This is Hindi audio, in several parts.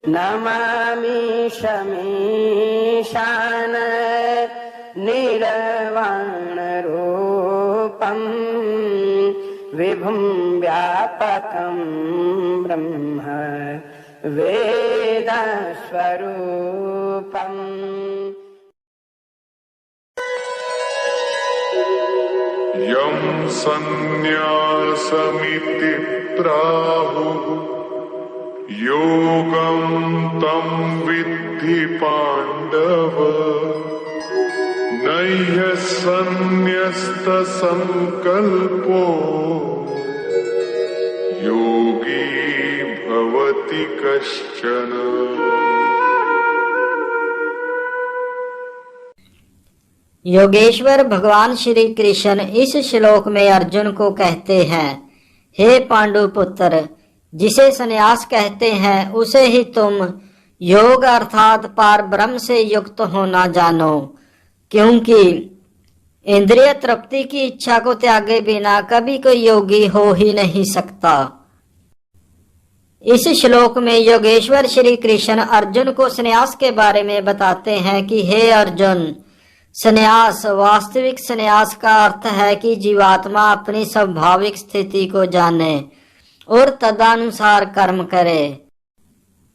नमामि शमीशान निर्वाणरूपं विभुं व्यापकं ब्रह्म वेदस्वरूपम्। यं सन्न्यासमिति प्राहुः योगं तं विद्धि पाण्डव। नह्यसन्न्यस्तसंकल्पो योगी भवति कश्चन। योगेश्वर भगवान श्री कृष्ण इस श्लोक में अर्जुन को कहते हैं, हे पांडु पुत्र, जिसे संन्यास कहते हैं उसे ही तुम योग अर्थात पार ब्रह्म से युक्त होना जानो, क्योंकि इंद्रिय तृप्ति की इच्छा को त्यागे बिना कभी कोई योगी हो ही नहीं सकता। इस श्लोक में योगेश्वर श्री कृष्ण अर्जुन को संन्यास के बारे में बताते हैं कि हे अर्जुन, संन्यास, वास्तविक संन्यास का अर्थ है कि जीवात्मा अपनी स्वाभाविक स्थिति को जाने और तदनुसार कर्म करे।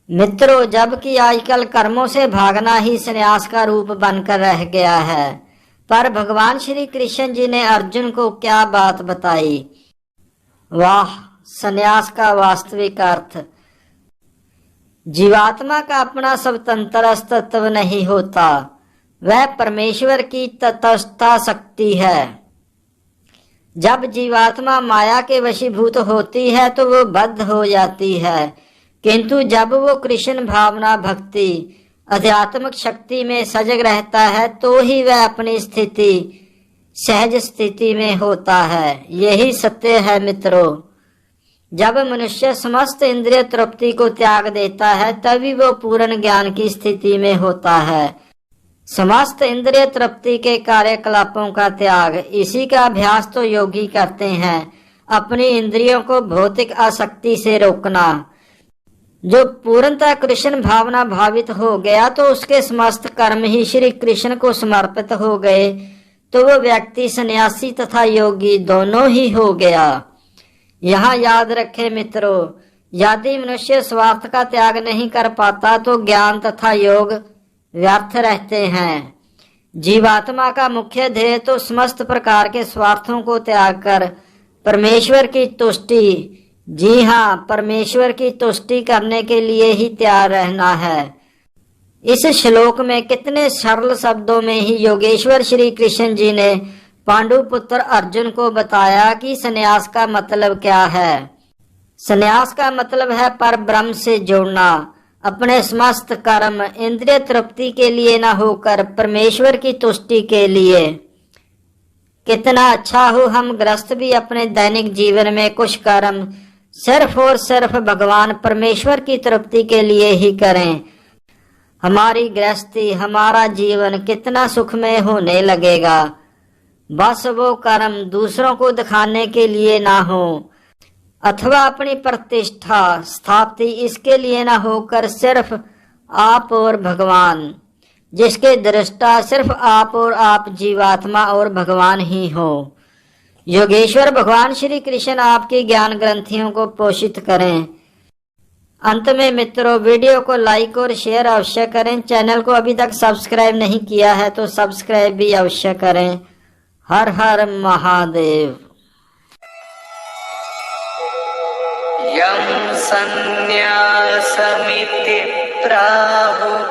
मित्रों, जबकि आजकल कर्मों से भागना ही संन्यास का रूप बनकर रह गया है, पर भगवान श्री कृष्ण जी ने अर्जुन को क्या बात बताई। वाह, संन्यास का वास्तविक अर्थ। जीवात्मा का अपना स्वतंत्र अस्तित्व नहीं होता, वह परमेश्वर की तटस्था शक्ति है। जब जीवात्मा माया के वशीभूत होती है तो वो बद्ध हो जाती है, किंतु जब वो कृष्ण भावना, भक्ति, आध्यात्मिक शक्ति में सजग रहता है तो ही वह अपनी स्थिति, सहज स्थिति में होता है। यही सत्य है मित्रों। जब मनुष्य समस्त इंद्रिय तृप्ति को त्याग देता है तभी वो पूर्ण ज्ञान की स्थिति में होता है। समस्त इंद्रिय तृप्ति के कार्यकलापों का त्याग, इसी का अभ्यास तो योगी करते हैं। अपनी इंद्रियों को भौतिक आसक्ति से रोकना। जो पूर्णतः कृष्ण भावना भावित हो गया तो उसके समस्त कर्म ही श्री कृष्ण को समर्पित हो गए, तो वो व्यक्ति सन्यासी तथा योगी दोनों ही हो गया। यहाँ याद रखें मित्रों, यदि मनुष्य स्वार्थ का त्याग नहीं कर पाता तो ज्ञान तथा योग व्यर्थ रहते हैं। जीवात्मा का मुख्य ध्येय तो समस्त प्रकार के स्वार्थों को त्याग कर परमेश्वर की तुष्टि, जी हाँ, परमेश्वर की तुष्टि करने के लिए ही तैयार रहना है। इस श्लोक में कितने सरल शब्दों में ही योगेश्वर श्री कृष्ण जी ने पांडु पुत्र अर्जुन को बताया कि संन्यास का मतलब क्या है। संन्यास का मतलब है पर ब्रह्म से जोड़ना, अपने समस्त कर्म इंद्रिय तृप्ति के लिए न होकर परमेश्वर की तुष्टि के लिए। कितना अच्छा हो हम गृहस्थ भी अपने दैनिक जीवन में कुछ कर्म सिर्फ और सिर्फ भगवान परमेश्वर की तृप्ति के लिए ही करें। हमारी गृहस्थी, हमारा जीवन कितना सुखमय होने लगेगा। बस वो कर्म दूसरों को दिखाने के लिए ना हो अथवा अपनी प्रतिष्ठा स्थापित इसके लिए ना होकर सिर्फ आप और भगवान, जिसके दृष्टा सिर्फ आप और आप, जीवात्मा और भगवान ही हो। योगेश्वर भगवान श्री कृष्ण आपकी ज्ञान ग्रंथियों को पोषित करें। अंत में मित्रों, वीडियो को लाइक और शेयर अवश्य करें। चैनल को अभी तक सब्सक्राइब नहीं किया है तो सब्सक्राइब भी अवश्य करें। हर हर महादेव। यं सन्न्यासमिति प्राहुः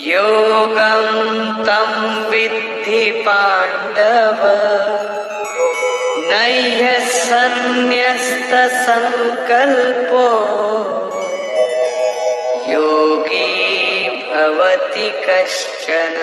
योगं तं विद्धि पाण्डव। नह्यसन्न्यस्तसंकल्पो योगी भवति कश्चन।